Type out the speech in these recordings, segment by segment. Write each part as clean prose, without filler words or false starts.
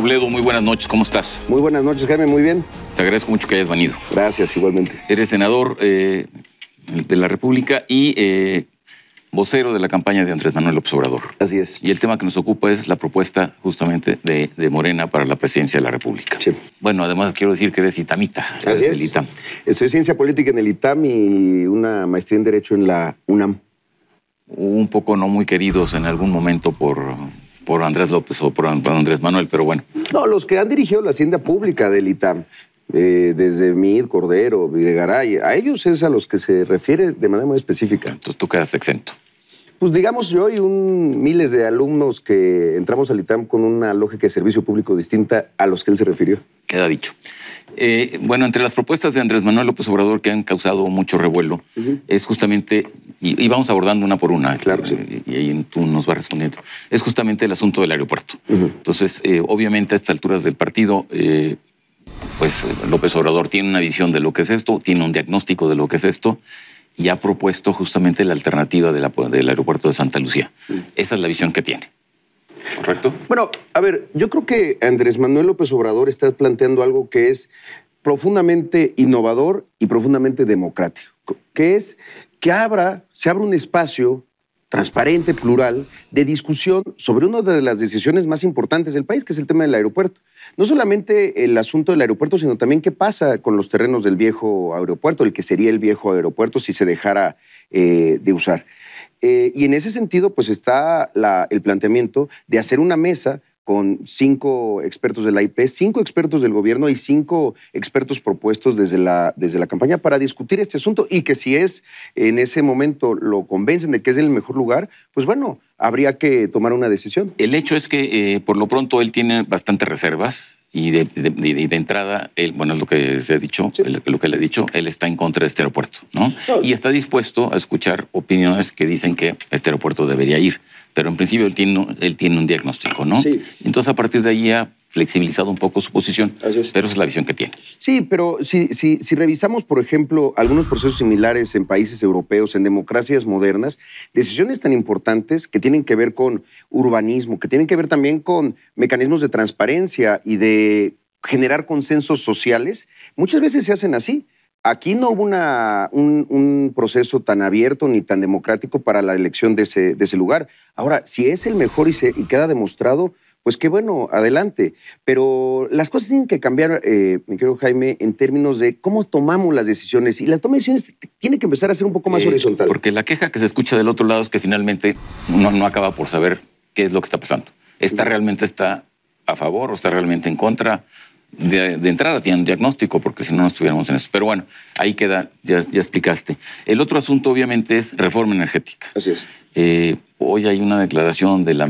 Robledo, muy buenas noches, ¿cómo estás? Muy buenas noches, Jaime, muy bien. Te agradezco mucho que hayas venido. Gracias, igualmente. Eres senador de la República y vocero de la campaña de Andrés Manuel López Obrador. Así es. Y el tema que nos ocupa es la propuesta justamente de Morena para la presidencia de la República. Sí. Bueno, además quiero decir que eres itamita. Así es. Del ITAM. Estudié Ciencia Política en el ITAM y una maestría en Derecho en la UNAM. Un poco no muy queridos en algún momento por Andrés López o por Andrés Manuel, pero bueno. No, los que han dirigido la hacienda pública del ITAM, desde Mid, Cordero, Videgaray, a ellos es a los que se refiere de manera muy específica. Entonces tú quedas exento. Pues digamos yo y miles de alumnos que entramos al ITAM con una lógica de servicio público distinta a los que él se refirió. Queda dicho. Bueno, entre las propuestas de Andrés Manuel López Obrador que han causado mucho revuelo, es justamente, y vamos abordando una por una, claro, sí. Y ahí tú nos vas respondiendo, es justamente el asunto del aeropuerto. Entonces, obviamente a estas alturas del partido, pues López Obrador tiene una visión de lo que es esto, tiene un diagnóstico de lo que es esto, y ha propuesto justamente la alternativa del aeropuerto de Santa Lucía. Esa es la visión que tiene. ¿Correcto? Bueno, a ver, yo creo que Andrés Manuel López Obrador está planteando algo que es profundamente innovador y profundamente democrático, que es que se abra un espacio transparente, plural, de discusión sobre una de las decisiones más importantes del país, que es el tema del aeropuerto. No solamente el asunto del aeropuerto, sino también qué pasa con los terrenos del viejo aeropuerto, el que sería el viejo aeropuerto si se dejara de usar. Y en ese sentido, pues está el planteamiento de hacer una mesa con 5 expertos de la IP, 5 expertos del gobierno y 5 expertos propuestos desde la campaña para discutir este asunto y que si en ese momento lo convencen de que es el mejor lugar, pues bueno, habría que tomar una decisión. El hecho es que por lo pronto él tiene bastantes reservas y de entrada, bueno, es lo que se ha dicho, sí. Lo que le he dicho, él está en contra de este aeropuerto, ¿no? Y está dispuesto a escuchar opiniones que dicen que este aeropuerto debería ir. Pero en principio él tiene un diagnóstico, ¿no? Sí. Entonces, a partir de ahí ha flexibilizado un poco su posición, pero esa es la visión que tiene. Sí, pero si revisamos, por ejemplo, algunos procesos similares en países europeos, en democracias modernas, decisiones tan importantes que tienen que ver con urbanismo, que tienen que ver también con mecanismos de transparencia y de generar consensos sociales, muchas veces se hacen así. Aquí no hubo un proceso tan abierto ni tan democrático para la elección de ese lugar. Ahora, si es el mejor y queda demostrado, pues qué bueno, adelante. Pero las cosas tienen que cambiar, mi querido Jaime, en términos de cómo tomamos las decisiones. Y la toma de decisiones tiene que empezar a ser un poco más horizontal. Porque la queja que se escucha del otro lado es que finalmente no acaba por saber qué es lo que está pasando. ¿Realmente está a favor o está realmente en contra? De entrada tiene un diagnóstico, porque si no, no estuviéramos en eso. Pero bueno, ahí queda, ya explicaste. El otro asunto, obviamente, es reforma energética. Así es. Hoy hay una declaración de la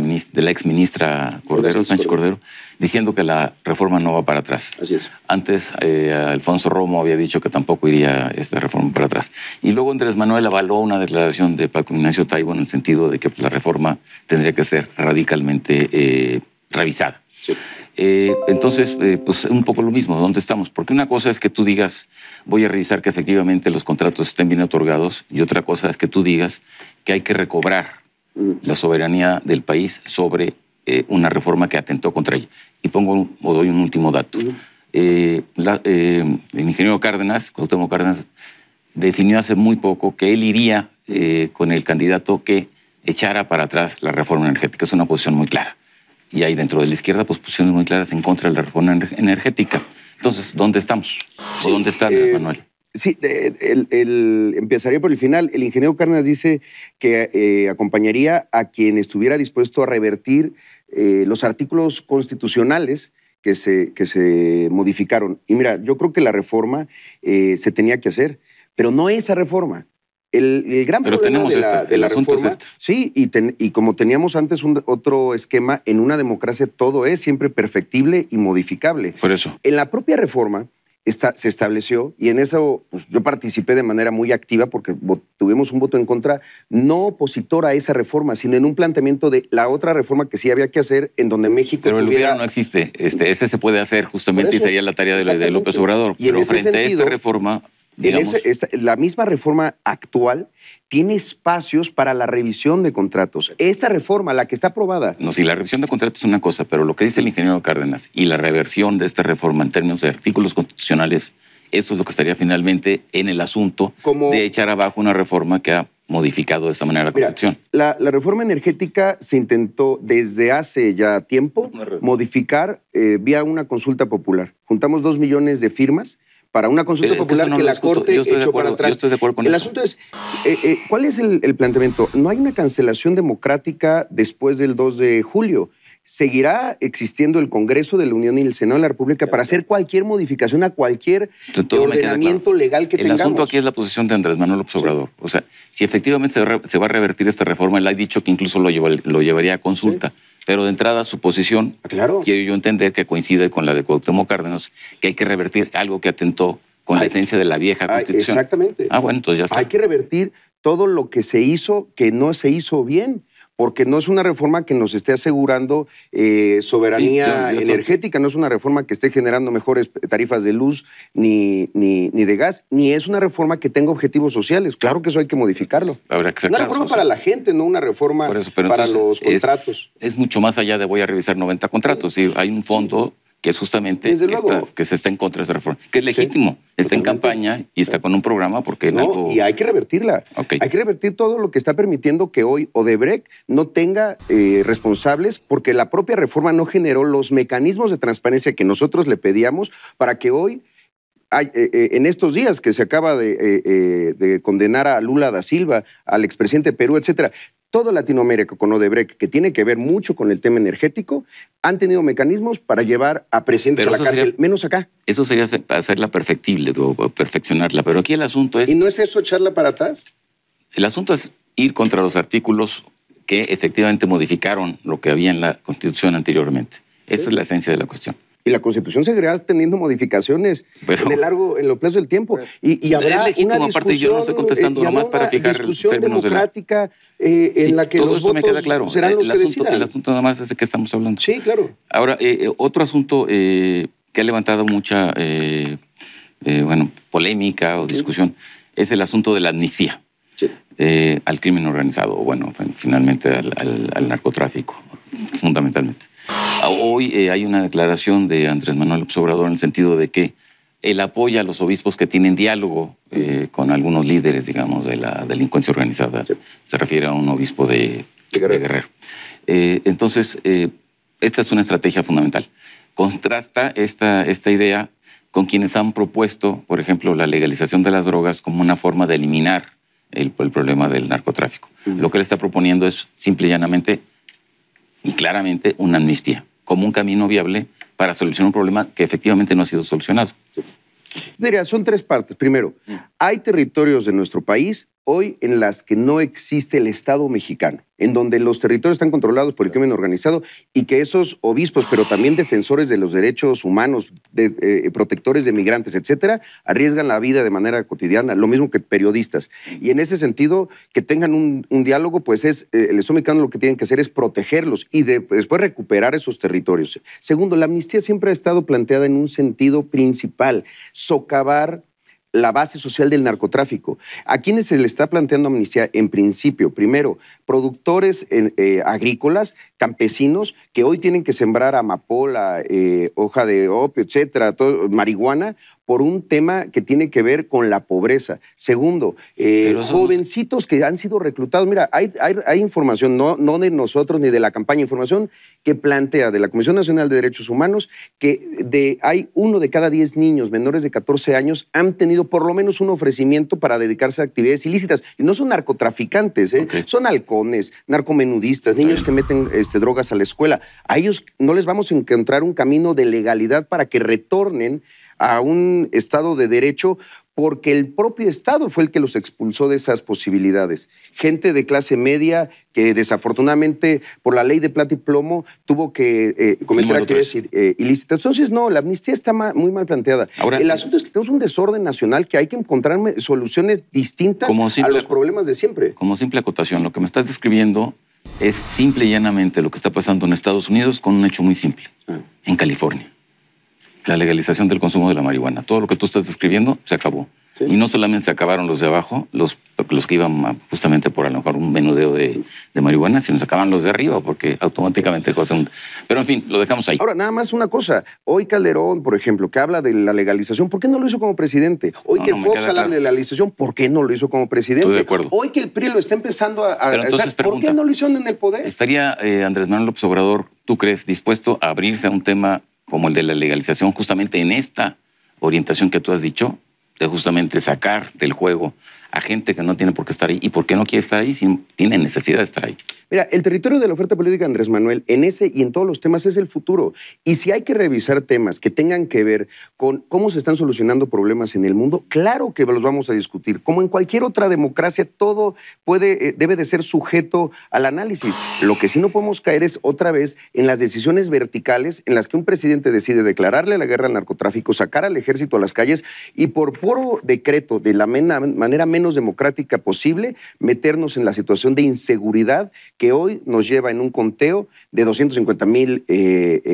exministra Sánchez Cordero, diciendo que la reforma no va para atrás. Así es. Antes, Alfonso Romo había dicho que tampoco iría esta reforma para atrás. Y luego Andrés Manuel avaló una declaración de Paco Ignacio Taibo en el sentido de que la reforma tendría que ser radicalmente revisada. Sí. Entonces, pues un poco lo mismo, ¿dónde estamos? Porque una cosa es que tú digas, voy a revisar que efectivamente los contratos estén bien otorgados, y otra cosa es que tú digas que hay que recobrar la soberanía del país sobre una reforma que atentó contra ella. Y doy un último dato. El ingeniero Cuauhtémoc Cárdenas, definió hace muy poco que él iría con el candidato que echara para atrás la reforma energética. Es una posición muy clara. Y hay dentro de la izquierda pues, posiciones muy claras en contra de la reforma energética. Entonces, ¿dónde estamos? ¿O dónde está Manuel? Sí, empezaría por el final. El ingeniero Cárdenas dice que acompañaría a quien estuviera dispuesto a revertir los artículos constitucionales que se modificaron. Y mira, yo creo que la reforma se tenía que hacer, pero no esa reforma. El gran Pero problema tenemos de la asunto reforma, es este. Sí, y como teníamos antes otro esquema, en una democracia todo es siempre perfectible y modificable. Por eso. En la propia reforma se estableció, y en eso pues, yo participé de manera muy activa porque tuvimos un voto en contra, no opositor a esa reforma, sino en un planteamiento de la otra reforma que sí había que hacer, en donde México Pero el hubiera no existe. Ese se puede hacer justamente y sería la tarea de López Obrador. Y pero en ese frente sentido, a esta reforma, digamos, la misma reforma actual tiene espacios para la revisión de contratos. Esta reforma, la que está aprobada. No, si la revisión de contratos es una cosa, pero lo que dice el ingeniero Cárdenas y la reversión de esta reforma en términos de artículos constitucionales, eso es lo que estaría finalmente en el asunto de echar abajo una reforma que ha modificado de esta manera la Constitución. La reforma energética se intentó desde hace ya tiempo modificar vía una consulta popular. Juntamos 2 millones de firmas para una consulta popular que la Corte echó para atrás. Yo estoy de acuerdo con eso. El asunto es, ¿cuál es el planteamiento? No hay una cancelación democrática después del 2 de julio. Seguirá existiendo el Congreso de la Unión y el Senado de la República para hacer cualquier modificación a cualquier ordenamiento legal que tengamos. El asunto aquí es la posición de Andrés Manuel López Obrador. O sea, si efectivamente se va a revertir esta reforma, él ha dicho que incluso lo llevaría a consulta. Sí. Pero de entrada su posición, quiero yo entender que coincide con la de Cuauhtémoc Cárdenas, que hay que revertir algo que atentó con la esencia de la vieja Constitución. Exactamente. Bueno, entonces ya está. Hay que revertir todo lo que se hizo que no se hizo bien, porque no es una reforma que nos esté asegurando soberanía energética, no es una reforma que esté generando mejores tarifas de luz ni de gas, ni es una reforma que tenga objetivos sociales. Claro que eso hay que modificarlo. Habrá que una reforma para la gente, no una reforma para los contratos. Es mucho más allá de voy a revisar 90 contratos. Sí, hay un fondo que es justamente que se está en contra de esa reforma, que es legítimo, está en campaña y está con un programa porque... y hay que revertirla. Hay que revertir todo lo que está permitiendo que hoy Odebrecht no tenga responsables, porque la propia reforma no generó los mecanismos de transparencia que nosotros le pedíamos para que hoy, en estos días que se acaba de condenar a Lula da Silva, al expresidente de Perú, etcétera, toda Latinoamérica con Odebrecht, que tiene que ver mucho con el tema energético, han tenido mecanismos para llevar a presidentes a la cárcel, menos acá. Eso sería hacerla perfectible o perfeccionarla, pero aquí el asunto es... ¿Y no es eso echarla para atrás? El asunto es ir contra los artículos que efectivamente modificaron lo que había en la Constitución anteriormente. Esa es la esencia de la cuestión. Y la Constitución seguirá teniendo modificaciones en lo plazo del tiempo. Y habrá legítimo, una discusión, aparte yo no estoy contestando nomás para fijar los términos democrática en la que todo los eso me votos queda claro. serán los que decidan. El asunto nada más es de qué estamos hablando. Sí, claro. Ahora, otro asunto que ha levantado mucha polémica o discusión es el asunto de la amnistía al crimen organizado, finalmente al narcotráfico, fundamentalmente. Hoy hay una declaración de Andrés Manuel López Obrador en el sentido de que él apoya a los obispos que tienen diálogo con algunos líderes, digamos, de la delincuencia organizada. Sí. Se refiere a un obispo de Guerrero. Entonces, esta es una estrategia fundamental. Contrasta esta idea con quienes han propuesto, por ejemplo, la legalización de las drogas como una forma de eliminar el problema del narcotráfico. Lo que él está proponiendo es simple y llanamente y claramente una amnistía, como un camino viable para solucionar un problema que efectivamente no ha sido solucionado. Diría, son 3 partes. Primero, hay territorios de nuestro país hoy en las que no existe el Estado mexicano, en donde los territorios están controlados por el crimen organizado y que esos obispos, pero también defensores de los derechos humanos, protectores de migrantes, etcétera, arriesgan la vida de manera cotidiana, lo mismo que periodistas. Y en ese sentido, que tengan un diálogo, pues el Estado mexicano lo que tienen que hacer es protegerlos y después recuperar esos territorios. Segundo, la amnistía siempre ha estado planteada en un sentido principal, socavar la base social del narcotráfico. ¿A quiénes se le está planteando amnistía? En principio, primero, productores agrícolas, campesinos, que hoy tienen que sembrar amapola, hoja de opio, etcétera, marihuana, por un tema que tiene que ver con la pobreza. Segundo, jovencitos que han sido reclutados. Mira, hay información, no de nosotros ni de la campaña, información que plantea de la Comisión Nacional de Derechos Humanos que hay 1 de cada 10 niños menores de 14 años han tenido por lo menos un ofrecimiento para dedicarse a actividades ilícitas. Y no son narcotraficantes, son halcones, narcomenudistas, niños que meten drogas a la escuela. A ellos no les vamos a encontrar un camino de legalidad para que retornen a un Estado de Derecho, porque el propio Estado fue el que los expulsó de esas posibilidades. Gente de clase media que desafortunadamente por la ley de plata y plomo tuvo que cometer actividades ilícitas. Entonces, no, la amnistía está muy mal planteada. Ahora, el asunto es que tenemos un desorden nacional que hay que encontrar soluciones distintas a los problemas de siempre. Como simple acotación, lo que me estás describiendo es simple y llanamente lo que está pasando en Estados Unidos con un hecho muy simple. En California. La legalización del consumo de la marihuana. Todo lo que tú estás describiendo se acabó. Sí. Y no solamente se acabaron los de abajo, los que iban justamente por a lo mejor un menudeo de marihuana, sino se acaban los de arriba, porque automáticamente dejó de ser un... Pero en fin, lo dejamos ahí. Ahora, nada más una cosa. Hoy Calderón, por ejemplo, que habla de la legalización, ¿por qué no lo hizo como presidente? Hoy que Fox habla de la legalización, ¿por qué no lo hizo como presidente? Estoy de acuerdo. Hoy que el PRI lo está empezando a entonces, ¿por qué no lo hicieron en el poder? ¿Estaría Andrés Manuel López Obrador, tú crees, dispuesto a abrirse a un tema como el de la legalización, justamente en esta orientación que tú has dicho, de justamente sacar del juego a gente que no tiene por qué estar ahí? ¿Y por qué no quiere estar ahí si tiene necesidad de estar ahí? Mira, el territorio de la oferta política de Andrés Manuel, en ese y en todos los temas, es el futuro. Y si hay que revisar temas que tengan que ver con cómo se están solucionando problemas en el mundo, claro que los vamos a discutir. Como en cualquier otra democracia, todo debe de ser sujeto al análisis. Lo que sí no podemos caer es otra vez en las decisiones verticales en las que un presidente decide declararle la guerra al narcotráfico, sacar al ejército a las calles y por puro decreto, de la manera menos democrática posible, meternos en la situación de inseguridad que hoy nos lleva en un conteo de 250,000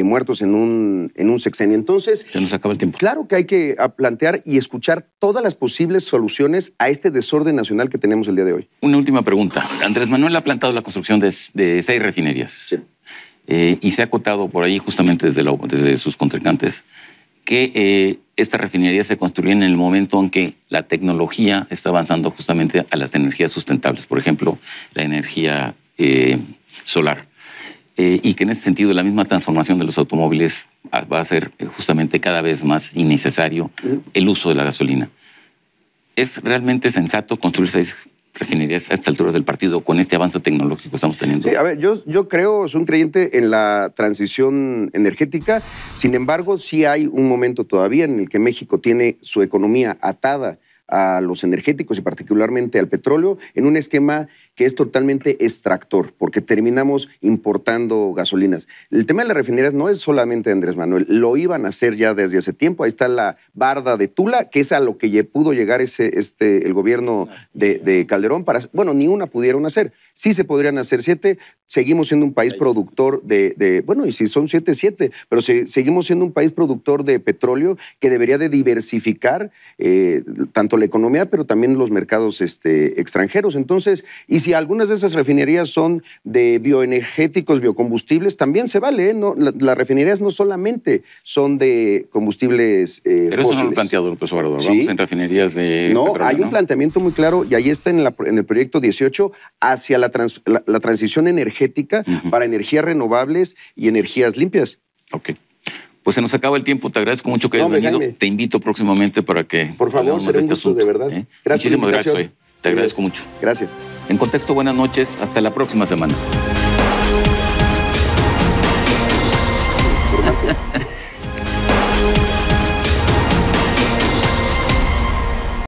muertos en un sexenio. Entonces, se nos acaba el tiempo. Claro que hay que plantear y escuchar todas las posibles soluciones a este desorden nacional que tenemos el día de hoy. Una última pregunta. Andrés Manuel ha planteado la construcción de 6 refinerías. Sí. Y se ha acotado por ahí, justamente desde sus contrincantes, que estas refinerías se construyen en el momento en que la tecnología está avanzando justamente a las energías sustentables. Por ejemplo, la energía solar. Y que en ese sentido la misma transformación de los automóviles va a ser justamente cada vez más innecesario el uso de la gasolina. ¿Es realmente sensato construir 6 refinerías a estas alturas del partido con este avance tecnológico que estamos teniendo? Sí, a ver, yo creo, soy un creyente en la transición energética. Sin embargo, sí hay un momento todavía en el que México tiene su economía atada a los energéticos y particularmente al petróleo en un esquema que es totalmente extractor, porque terminamos importando gasolinas. El tema de las refinerías no es solamente de Andrés Manuel, lo iban a hacer ya desde hace tiempo. Ahí está la barda de Tula, que es a lo que pudo llegar el gobierno de Calderón. Bueno, ni una pudieron hacer. Sí se podrían hacer 7. Seguimos siendo un país productor bueno, y si son 7, pero seguimos siendo un país productor de petróleo que debería de diversificar tanto la economía, pero también los mercados extranjeros. Entonces, y si algunas de esas refinerías son de bioenergéticos, biocombustibles, también se vale, ¿eh? No, las refinerías no solamente son de combustibles pero fósiles. eso no lo ha planteado López Obrador. ¿Sí? Vamos en refinerías de petróleo, hay un planteamiento muy claro, y ahí está en el proyecto 18, hacia la transición energética para energías renovables y energías limpias. Ok. Pues se nos acaba el tiempo. Te agradezco mucho que hayas venido. Jaime. Te invito próximamente para que por favor, hablemos de este asunto. De verdad. Muchísimas gracias. Te agradezco mucho. Gracias. En Contexto, buenas noches. Hasta la próxima semana.